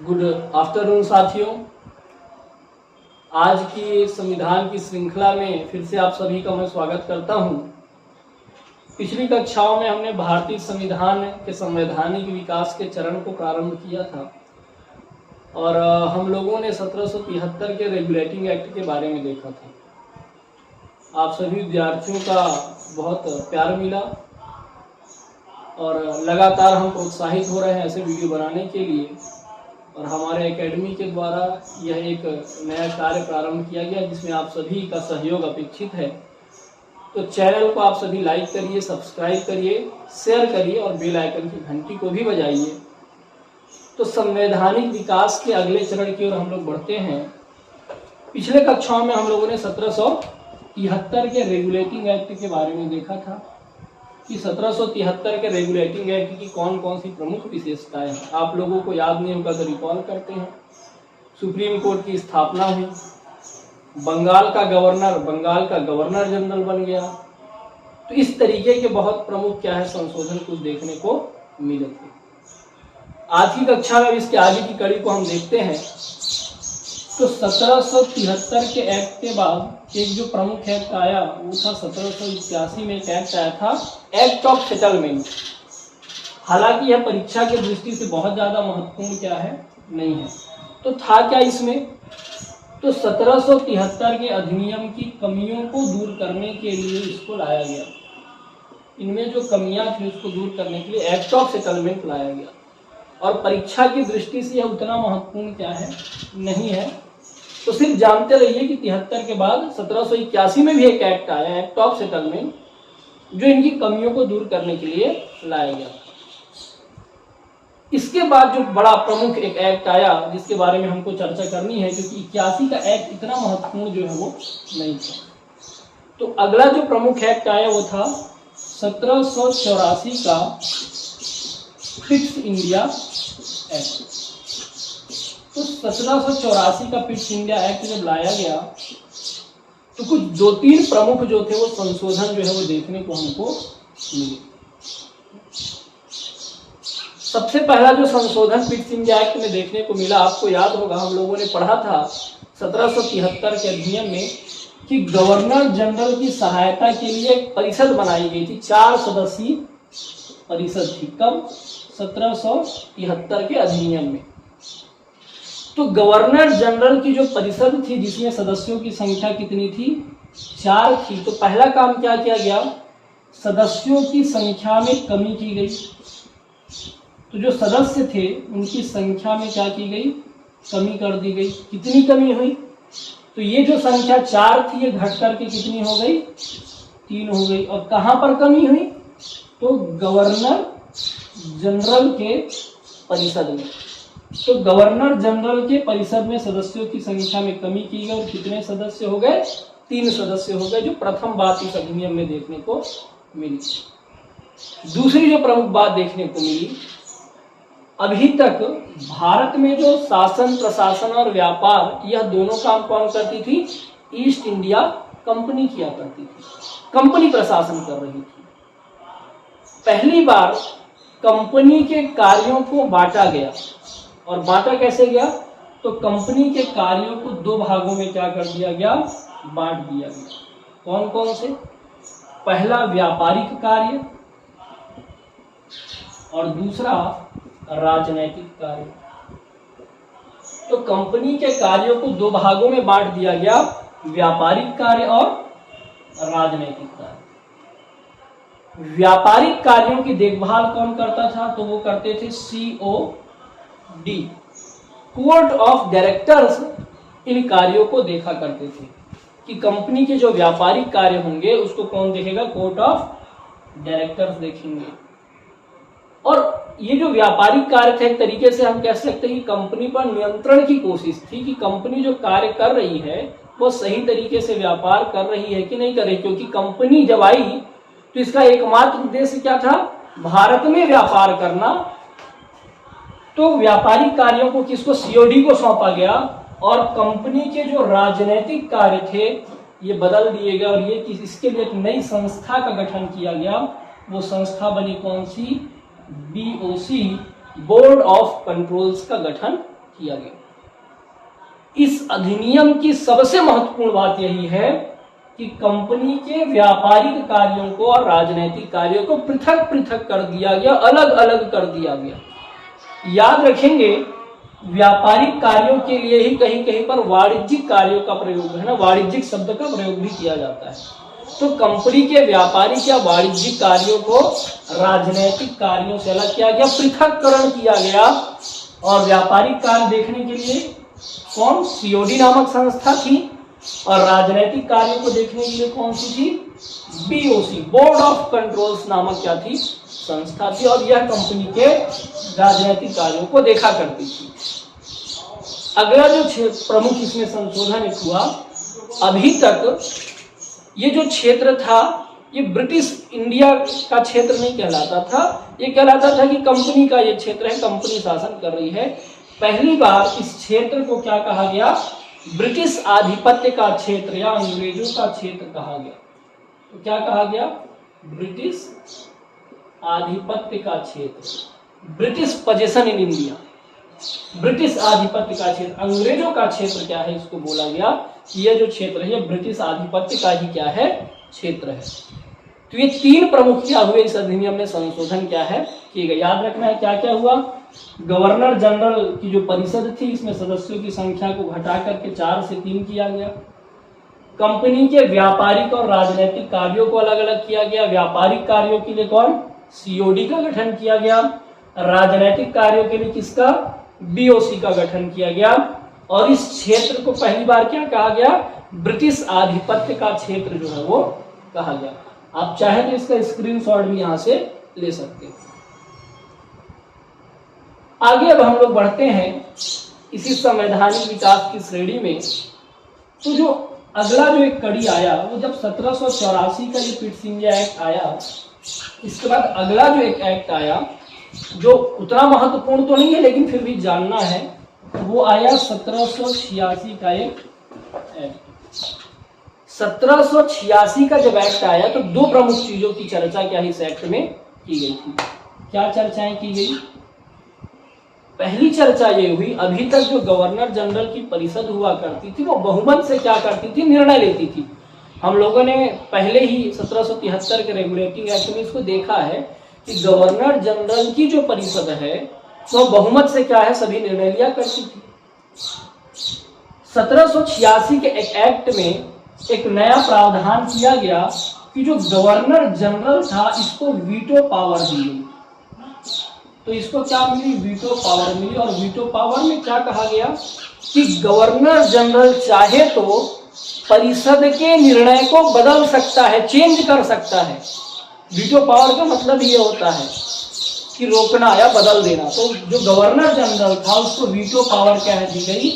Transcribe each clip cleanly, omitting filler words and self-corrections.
Good afternoon साथियों। आज की संविधान की श्रृंखला में फिर से आप सभी का मैं स्वागत करता हूं। पिछली कक्षाओं में हमने भारतीय संविधान के संवैधानिक विकास के चरण को प्रारंभ किया था और हम लोगों ने 1773 के रेगुलेटिंग एक्ट के बारे में देखा था। आप सभी विद्यार्थियों का बहुत प्यार मिला और लगातार हम प्रोत्साहित हो रहे हैं ऐसे वीडियो बनाने के लिए और हमारे एकेडमी के द्वारा यह एक नया कार्य प्रारंभ किया गया जिसमें आप सभी का सहयोग अपेक्षित है। तो चैनल को आप सभी लाइक करिए, सब्सक्राइब करिए, शेयर करिए और बेल आइकन की घंटी को भी बजाइए। तो संवैधानिक विकास के अगले चरण की ओर हम लोग बढ़ते हैं। पिछले कक्षाओं में हम लोगों ने 1773 के रेगुलेटिंग एक्ट के बारे में देखा था कि 1773 के रेगुलेटिंग एक्ट की कौन कौन सी प्रमुख विशेषताएं हैं। आप लोगों को याद नहीं होगा तो रिकॉल करते हैं। सुप्रीम कोर्ट की स्थापना हुई, बंगाल का गवर्नर जनरल बन गया। तो इस तरीके के बहुत प्रमुख क्या है संशोधन कुछ देखने को मिले थे। आज की कक्षा में इसके आगे की कड़ी को हम देखते हैं। तो 1773 के एक्ट के बाद एक जो प्रमुख एक्ट आया वो था 1781 में एक एक्ट आया था, एक्ट ऑफ सेटलमेंट। हालांकि यह परीक्षा की दृष्टि से बहुत ज्यादा महत्वपूर्ण क्या है नहीं है। तो था क्या इसमें, तो 1773 के अधिनियम की कमियों को दूर करने के लिए इसको लाया गया। इनमें जो कमियां थी उसको दूर करने के लिए एक्ट ऑफ सेटलमेंट लाया गया और परीक्षा की दृष्टि से यह उतना महत्वपूर्ण क्या है नहीं है। तो सिर्फ जानते रहिए कि 73 के बाद 1781 में भी एक एक्ट आया, एक्ट ऑफ सेटलमेंट, जो इनकी कमियों को दूर करने के लिए लाया गया। इसके बाद जो बड़ा प्रमुख एक एक्ट आया जिसके बारे में हमको चर्चा करनी है, क्योंकि 81 का एक्ट इतना महत्वपूर्ण जो है वो नहीं था। तो अगला जो प्रमुख एक्ट आया वो था 1784 का फिक्स इंडिया एक्ट। तो 1784 का फिक्स इंडिया एक्ट जब लाया गया तो कुछ 2-3 प्रमुख जो थे वो संशोधन जो है वो देखने को हमको मिले। सबसे पहला जो संशोधन फिक्स इंडिया एक्ट में देखने को मिला, आपको याद होगा हम लोगों ने पढ़ा था 1773 के अधिनियम में कि गवर्नर जनरल की सहायता के लिए एक परिषद बनाई गई थी, 4 सदस्यीय परिषद थी। कब? 1773 के अधिनियम में। तो गवर्नर जनरल की जो परिषद थी जिसमें सदस्यों की संख्या कितनी थी? 4 थी। तो पहला काम क्या किया गया, सदस्यों की संख्या में कमी की गई। तो जो सदस्य थे उनकी संख्या में क्या की गई, कमी कर दी गई। कितनी कमी हुई? तो ये जो संख्या 4 थी ये घट करके कितनी हो गई, 3 हो गई। और कहां पर कमी हुई? तो गवर्नर जनरल के परिषद में। तो गवर्नर जनरल के परिषद में सदस्यों की संख्या में कमी की गई और कितने सदस्य हो गए? 3 सदस्य हो गए, जो प्रथम बात इस अधिनियम में देखने को मिली। दूसरी जो प्रमुख बात देखने को मिली, अभी तक भारत में जो शासन, प्रशासन और व्यापार, यह दोनों काम कौन करती थी? ईस्ट इंडिया कंपनी किया करती थी, कंपनी प्रशासन कर रही थी। पहली बार कंपनी के कार्यों को बांटा गया। और बांटा कैसे गया? तो कंपनी के कार्यों को 2 भागों में क्या कर दिया गया, बांट दिया गया। कौन कौन से? पहला व्यापारिक कार्य और दूसरा राजनैतिक कार्य। तो कंपनी के कार्यों को 2 भागों में बांट दिया गया, व्यापारिक कार्य और राजनैतिक कार्य। व्यापारिक कार्यों की देखभाल कौन करता था? तो वो करते थे COD, कोर्ट ऑफ डायरेक्टर्स। इन कार्यों को देखा करते थे कि कंपनी के जो व्यापारिक कार्य होंगे उसको कौन देखेगा? कोर्ट ऑफ डायरेक्टर्स देखेंगे। और ये जो व्यापारिक कार्य थे एक तरीके से हम कह सकते हैं कि कंपनी पर नियंत्रण की कोशिश थी कि कंपनी जो कार्य कर रही है वो सही तरीके से व्यापार कर रही है कि नहीं कर रही। क्योंकि कंपनी जब आई तो इसका एकमात्र उद्देश्य क्या था? भारत में व्यापार करना। तो व्यापारिक कार्यों को किसको? COD को सौंपा गया और कंपनी के जो राजनीतिक कार्य थे ये बदल दिए गए और ये इसके लिए एक नई संस्था का गठन किया गया। वो संस्था बनी कौन सी? BOC, बोर्ड ऑफ कंट्रोल्स का गठन किया गया। इस अधिनियम की सबसे महत्वपूर्ण बात यही है कि कंपनी के व्यापारिक कार्यों को और राजनीतिक कार्यों को पृथक पृथक कर दिया गया, अलग अलग कर दिया गया। याद रखेंगे, व्यापारिक कार्यों के लिए ही कहीं कहीं पर वाणिज्यिक कार्यों का प्रयोग है ना, वाणिज्यिक शब्द का प्रयोग भी किया जाता है। तो कंपनी के व्यापारिक या वाणिज्यिक कार्यों को राजनीतिक कार्यों से अलग किया गया, पृथककरण किया गया। और व्यापारिक कार्य देखने के लिए कौन, सीओडी नामक संस्था थी, और राजनीतिक कार्यों को देखने के लिए कौन सी थी, बीओसी, बोर्ड ऑफ कंट्रोल्स नामक क्या थी, संस्था थी। और यह कंपनी के राजनीतिक कार्यों को देखा करती थी। अगला जो प्रमुख इसमें संशोधन हुआ, अभी तक ये जो क्षेत्र था ये ब्रिटिश इंडिया का क्षेत्र नहीं कहलाता था, ये कहलाता था कि कंपनी का ये क्षेत्र है, कंपनी शासन कर रही है। पहली बार इस क्षेत्र को क्या कहा गया, ब्रिटिश आधिपत्य का क्षेत्र या अंग्रेजों का क्षेत्र कहा गया। तो क्या कहा गया, ब्रिटिश आधिपत्य का क्षेत्र, British position in India, British आधिपत्य का क्षेत्र, अंग्रेजों का क्षेत्र क्या है, इसको बोला गया कि यह जो क्षेत्र है ये ब्रिटिश आधिपत्य का ही क्या है, क्षेत्र है। तो ये तीन प्रमुख क्या हुए इस अधिनियम में संशोधन क्या है किए गए। याद रखना है क्या क्या हुआ, गवर्नर जनरल की जो परिषद थी इसमें सदस्यों की संख्या को घटा करके 4 से 3 किया गया। कंपनी के व्यापारिक और राजनीतिक कार्यों को अलग अलग किया गया। व्यापारिक कार्यों के लिए कौन, सीओडी का गठन किया गया। राजनीतिक कार्यों के लिए किसका, बीओसी का गठन किया गया। और इस क्षेत्र को पहली बार क्या कहा गया, ब्रिटिश आधिपत्य का क्षेत्र जो है वो कहा गया। आप चाहे तो इसका स्क्रीनशॉट भी यहां से ले सकते हैं। आगे अब हम लोग बढ़ते हैं इसी संवैधानिक विकास की श्रेणी में। तो जो अगला जो एक कड़ी आया वो जब 1784 का ये पिटसिंघिया एक्ट आया, इसके बाद अगला जो एक एक्ट आया जो उतना महत्वपूर्ण तो नहीं है लेकिन फिर भी जानना है, वो आया 1786 का एक एक्ट। 1786 का जब एक्ट आया तो दो प्रमुख चीजों की चर्चा क्या इस एक्ट में की गई थी। क्या चर्चाएं की गई, पहली चर्चा ये हुई, अभी तक जो गवर्नर जनरल की परिषद हुआ करती थी वो बहुमत से क्या करती थी, निर्णय लेती थी। हम लोगों ने पहले ही 1773 के रेगुलेटिंग एक्ट में इसको देखा है कि गवर्नर जनरल की जो परिषद है वो बहुमत से क्या है, सभी निर्णय लिया करती थी। 1786 के एक एक्ट में एक नया प्रावधान किया गया कि जो गवर्नर जनरल था इसको वीटो पावर दी गई। तो इसको क्या मिली, वीटो पावर मिली। और वीटो पावर में क्या कहा गया कि गवर्नर जनरल चाहे तो परिषद के निर्णय को बदल सकता है, चेंज कर सकता है। वीटो पावर का मतलब ये होता है कि रोकना या बदल देना। तो जो गवर्नर जनरल था उसको वीटो पावर क्या है दी गई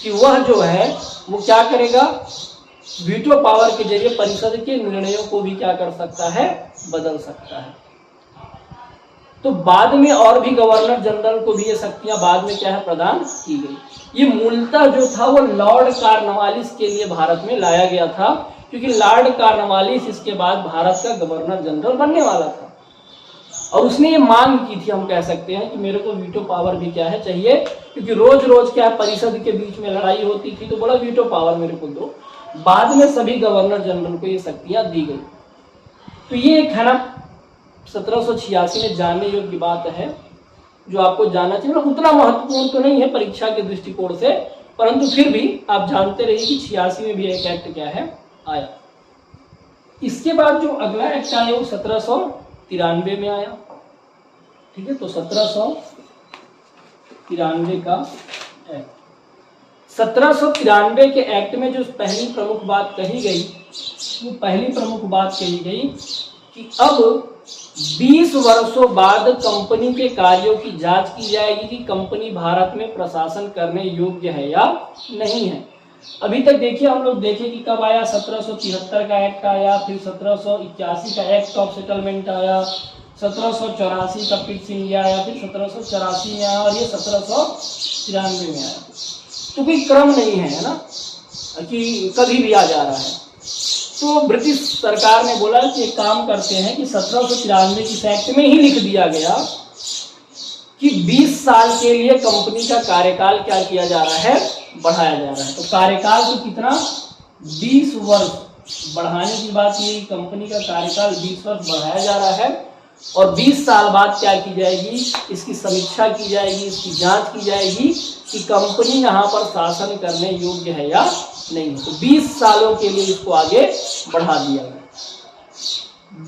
कि वह जो है वो क्या करेगा, वीटो पावर के जरिए परिषद के निर्णयों को भी क्या कर सकता है, बदल सकता है। तो बाद में और भी गवर्नर जनरल को भी ये शक्तियां बाद में क्या है, प्रदान की गई। ये मूलतः जो था वो लॉर्ड कॉर्नवालिस के लिए भारत में लाया गया था, क्योंकि लॉर्ड कॉर्नवालिस इसके बाद भारत का गवर्नर जनरल बनने वाला था। और उसने ये मांग की थी, हम कह सकते हैं कि मेरे को वीटो पावर भी क्या है चाहिए, क्योंकि रोज रोज क्या परिषद के बीच में लड़ाई होती थी, तो बोला वीटो पावर मेरे को दो। बाद में सभी गवर्नर जनरल को ये शक्तियां दी गई। तो ये एक है ना 1786 में जानने योग्य बात है जो आपको जानना चाहिए। उतना महत्वपूर्ण तो नहीं है परीक्षा के दृष्टिकोण से, परंतु फिर भी आप जानते रहिए कि 86 में भी एक एक्ट क्या है आया। इसके बाद जो अगला एक्ट आया वो 1793 में आया। ठीक है, तो 1793 का एक्ट। 1793 के एक्ट में जो पहली प्रमुख बात कही गई, वो पहली प्रमुख बात कही गई कि अब 20 वर्षों बाद कंपनी के कार्यों की जांच की जाएगी कि कंपनी भारत में प्रशासन करने योग्य है या नहीं है। अभी तक देखिए हम लोग देखें कि कब आया, 1773 का एक्ट आया, फिर 1781 का एक्ट ऑफ सेटलमेंट आया, 1784 का पिटसिंघिया आया, फिर 1784 में आया और ये 1793 में आया। तो कोई क्रम नहीं है ना कि कभी भी आ जा रहा है। तो ब्रिटिश सरकार ने बोला कि एक काम करते हैं कि 1793 की एक्ट में ही लिख दिया गया कि 20 साल के लिए कंपनी का कार्यकाल क्या किया जा रहा है, बढ़ाया जा रहा है। तो कार्यकाल को कितना, 20 वर्ष बढ़ाने की बात, ये कंपनी का कार्यकाल 20 वर्ष बढ़ाया जा रहा है और 20 साल बाद क्या की जाएगी, इसकी समीक्षा की जाएगी, इसकी जांच की जाएगी कि कंपनी यहाँ पर शासन करने योग्य है या नहीं। तो 20 सालों के लिए इसको आगे बढ़ा दिया गया।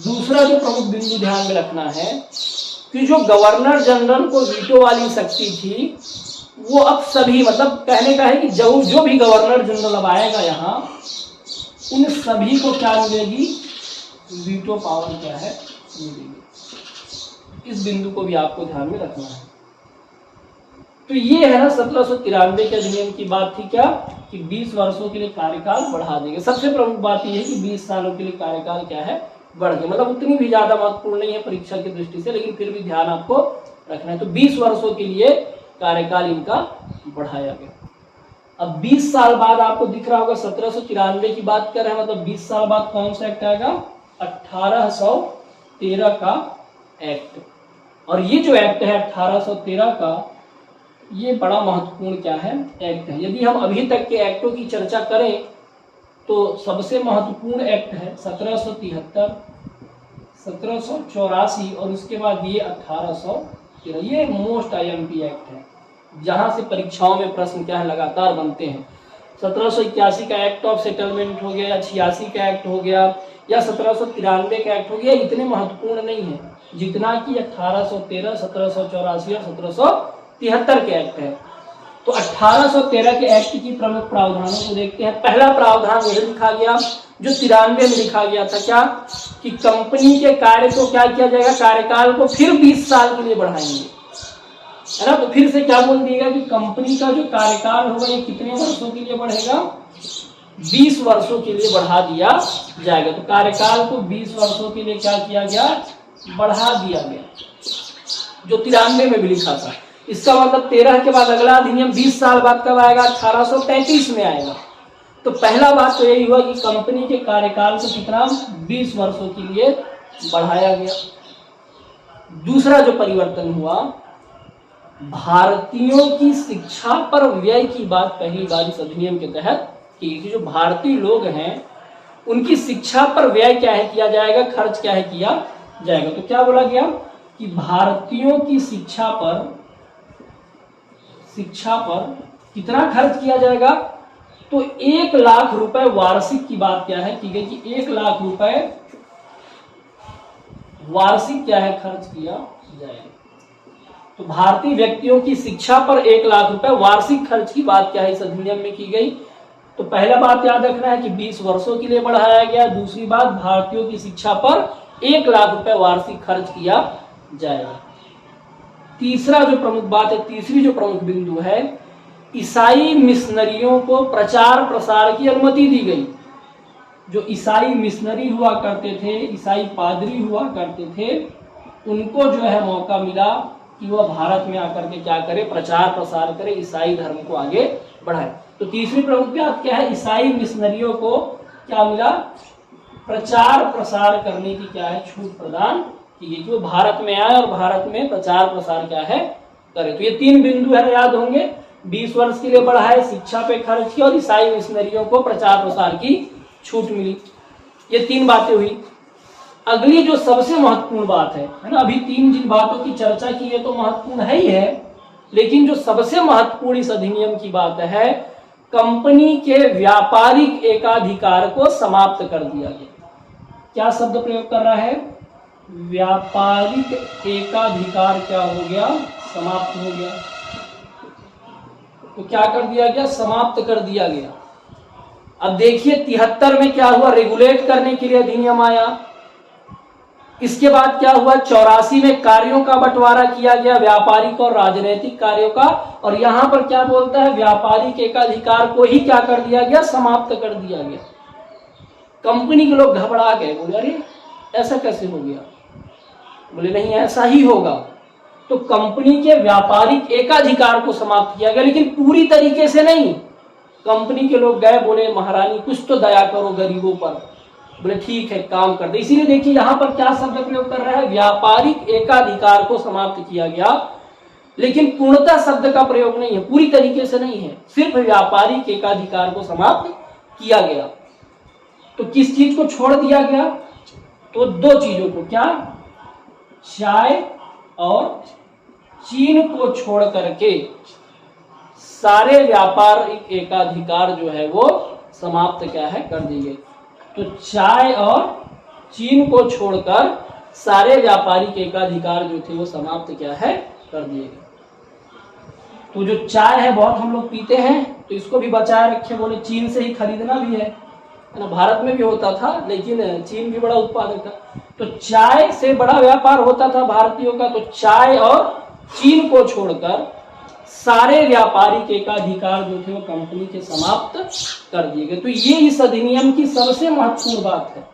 दूसरा जो प्रमुख बिंदु ध्यान में रखना है कि जो गवर्नर जनरल को वीटो वाली शक्ति थी वो अब सभी, मतलब कहने का है कि जो भी गवर्नर जनरल अब आएगा यहाँ, उन सभी को क्या मिलेगी, वीटो पावर क्या है, मिलेगी। इस बिंदु को भी आपको ध्यान में रखना है। तो ये है ना 1793 के अधिनियम की बात थी क्या, कि 20 वर्षों के लिए कार्यकाल बढ़ा देंगे। सबसे प्रमुख बात यह है कि 20 सालों के लिए कार्यकाल क्या है, बढ़ गया। मतलब उतनी भी ज्यादा महत्वपूर्ण नहीं है परीक्षा की दृष्टि से, लेकिन फिर भी ध्यान आपको रखना है। तो 20 वर्षों के लिए कार्यकाल इनका बढ़ाया गया। अब 20 साल बाद आपको दिख रहा होगा 1793 की बात कर रहे हैं, मतलब 20 साल बाद कौन सा एक्ट आएगा, 1813 का एक्ट। और ये जो एक्ट है 1813 का, ये बड़ा महत्वपूर्ण क्या है, एक्ट है। यदि हम अभी तक के एक्टों की चर्चा करें तो सबसे महत्वपूर्ण एक्ट है 1773, 1784 और उसके बाद ये 1813। ये मोस्ट IMP एक्ट है, जहां से परीक्षाओं में प्रश्न क्या है, लगातार बनते हैं। 1781 का एक्ट ऑफ सेटलमेंट हो गया, या 86 का एक्ट हो गया, या 1793 का एक्ट हो गया, इतने महत्वपूर्ण नहीं है जितना कि 1813, 1784 और 1773 के एक्ट है। तो 1813 के एक्ट की प्रमुख प्रावधानों को देखते हैं। पहला प्रावधान यह लिखा गया जो 93 में लिखा गया था, क्या, कि कंपनी के कार्य को क्या किया जाएगा, कार्यकाल को फिर 20 साल के लिए बढ़ाएंगे, है ना। तो फिर से क्या बोल दिएगा कि कंपनी का जो कार्यकाल होगा ये कितने वर्षों के लिए बढ़ेगा, 20 वर्षों के लिए बढ़ा दिया जाएगा। तो कार्यकाल को 20 वर्षों के लिए क्या किया गया, बढ़ा दिया गया, जो 93 में भी लिखा था। इसका मतलब 13 के बाद अगला अधिनियम 20 साल बाद कब आएगा, 1833 में आएगा। तो पहला बात तो यही हुआ कि कंपनी के कार्यकाल को कितना, 20 वर्षों के लिए बढ़ाया गया। दूसरा जो परिवर्तन हुआ, भारतीयों की शिक्षा पर व्यय की बात पहली बार इस अधिनियम के तहत की गई। जो भारतीय लोग हैं उनकी शिक्षा पर व्यय क्या है किया जाएगा, खर्च क्या है किया जाएगा। तो क्या बोला गया कि भारतीयों की शिक्षा पर कितना खर्च किया जाएगा, तो 1 लाख रुपए वार्षिक की बात क्या है की गई कि 1 लाख रुपए वार्षिक क्या है खर्च किया जाएगा। तो भारतीय व्यक्तियों की शिक्षा पर 1 लाख रुपए वार्षिक खर्च की बात क्या है इस अधिनियम में की गई। तो पहला बात याद रखना है कि 20 वर्षों के लिए बढ़ाया गया। दूसरी बात, भारतीयों की शिक्षा पर 1 लाख रुपए वार्षिक खर्च किया जाएगा। तीसरा जो प्रमुख बात है, तीसरी जो प्रमुख बिंदु है, ईसाई मिशनरियों को प्रचार प्रसार की अनुमति दी गई। जो ईसाई मिशनरी हुआ करते थे, ईसाई पादरी हुआ करते थे, उनको जो है मौका मिला कि वह भारत में आकर के क्या करे, प्रचार प्रसार करे, ईसाई धर्म को आगे बढ़ाए। तो तीसरी प्रमुख बात क्या है, ईसाई मिशनरियों को क्या मिला, प्रचार प्रसार करने की क्या है, छूट प्रदान की गई कि वो भारत में आए और भारत में प्रचार प्रसार क्या है करे। तो ये 3 बिंदु है, याद होंगे। 20 वर्ष के लिए बढ़ाए, शिक्षा पे खर्च किया और ईसाई मिशनरियों को प्रचार प्रसार की छूट मिली। ये 3 बातें हुई। अगली जो सबसे महत्वपूर्ण बात है ना, अभी 3 जिन बातों की चर्चा की है तो महत्वपूर्ण है ही है, लेकिन जो सबसे महत्वपूर्ण इस अधिनियम की बात है, कंपनी के व्यापारिक एकाधिकार को समाप्त कर दिया गया। क्या शब्द प्रयोग कर रहा है, व्यापारिक एकाधिकार क्या हो गया, समाप्त हो गया। तो क्या कर दिया गया, समाप्त कर दिया गया। अब देखिए 73 में क्या हुआ, रेगुलेट करने के लिए अधिनियम आया। इसके बाद क्या हुआ, 84 में कार्यों का बंटवारा किया गया, व्यापारिक और राजनीतिक कार्यों का। और यहां पर क्या बोलता है, व्यापारिक एकाधिकार को ही क्या कर दिया गया, समाप्त कर दिया गया। कंपनी के लोग घबरा गए, बोले अरे ऐसा कैसे हो गया, बोले नहीं ऐसा ही होगा। तो कंपनी के व्यापारिक एकाधिकार को समाप्त किया गया, लेकिन पूरी तरीके से नहीं। कंपनी के लोग गए, बोले महारानी कुछ तो दया करो गरीबों पर, बोले ठीक है काम कर दे। इसीलिए देखिए यहां पर क्या शब्द प्रयोग कर रहा है, व्यापारिक एकाधिकार को समाप्त किया गया। लेकिन पूर्णतः शब्द का प्रयोग नहीं है, पूरी तरीके से नहीं है, सिर्फ व्यापारिक एकाधिकार को समाप्त किया गया। तो किस चीज को छोड़ दिया गया? तो दो चीजों को, क्या? चाय और चीन को छोड़ करके सारे व्यापारिक एकाधिकार जो है वो समाप्त क्या है, कर दिए गए। तो चाय और चीन को छोड़कर सारे व्यापारिक एकाधिकार जो थे वो समाप्त क्या है, कर दिए गए। तो जो चाय है बहुत हम लोग पीते हैं, तो इसको भी बचाए रखे, बोले चीन से ही खरीदना भी है ना। भारत में भी होता था लेकिन चीन भी बड़ा उत्पादक था, तो चाय से बड़ा व्यापार होता था भारतीयों का। तो चाय और चीन को छोड़कर सारे व्यापारिक एकाधिकार जो थे वो कंपनी के समाप्त कर दिए गए। तो ये इस अधिनियम की सबसे महत्वपूर्ण बात है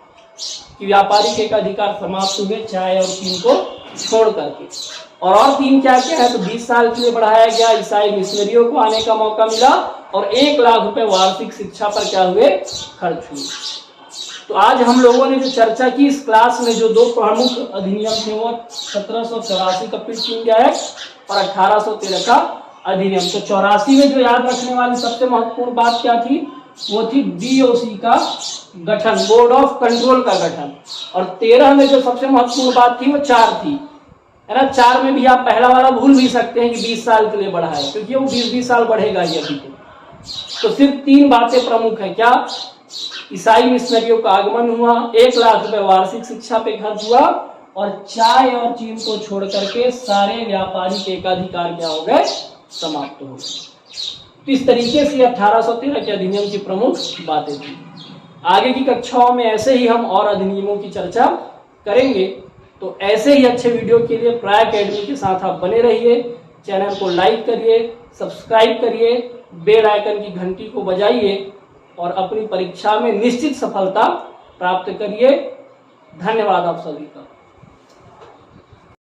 कि व्यापारिक एकाधिकार समाप्त हुए चाय और चीन को छोड़ करके। और तीन क्या क्या है? तो 20 साल के लिए बढ़ाया गया, ईसाई मिशनरियों को आने का मौका मिला और 1 लाख रुपए वार्षिक शिक्षा पर क्या हुए, खर्च हुए। तो आज हम लोगों ने जो चर्चा की इस क्लास में, जो दो प्रमुख अधिनियम थे वो 1784 का पिट्स इंडिया एक्ट और 1813 का अधिनियम। तो 84 में जो याद रखने वाली सबसे महत्वपूर्ण बात क्या थी? वो थी BOC का गठन, बोर्ड ऑफ कंट्रोल का गठन। और 13 में जो सबसे महत्वपूर्ण बात थी वो 4 थी, है ना। 4 में भी आप पहला वाला भूल भी सकते हैं कि 20 साल के लिए बढ़ा है, क्योंकि वो 20 साल बढ़ेगा ही अभी। तो सिर्फ 3 बातें प्रमुख है, क्या? ईसाई मिशनरियों का आगमन हुआ, 1 लाख रुपए वार्षिक शिक्षा पे खर्च हुआ, और चाय और चीन को छोड़ करके सारे व्यापारिक एकाधिकार क्या हो गए, समाप्त हो गए। तो इस तरीके से 1813 के अधिनियम की प्रमुख बातें थी। आगे की कक्षाओं में ऐसे ही हम और अधिनियमों की चर्चा करेंगे। तो ऐसे ही अच्छे वीडियो के लिए प्राय अकेडमी के साथ आप बने रहिए। चैनल को लाइक करिए, सब्सक्राइब करिए, बेल आइकन की घंटी को बजाइए और अपनी परीक्षा में निश्चित सफलता प्राप्त करिए। धन्यवाद आप सभी का।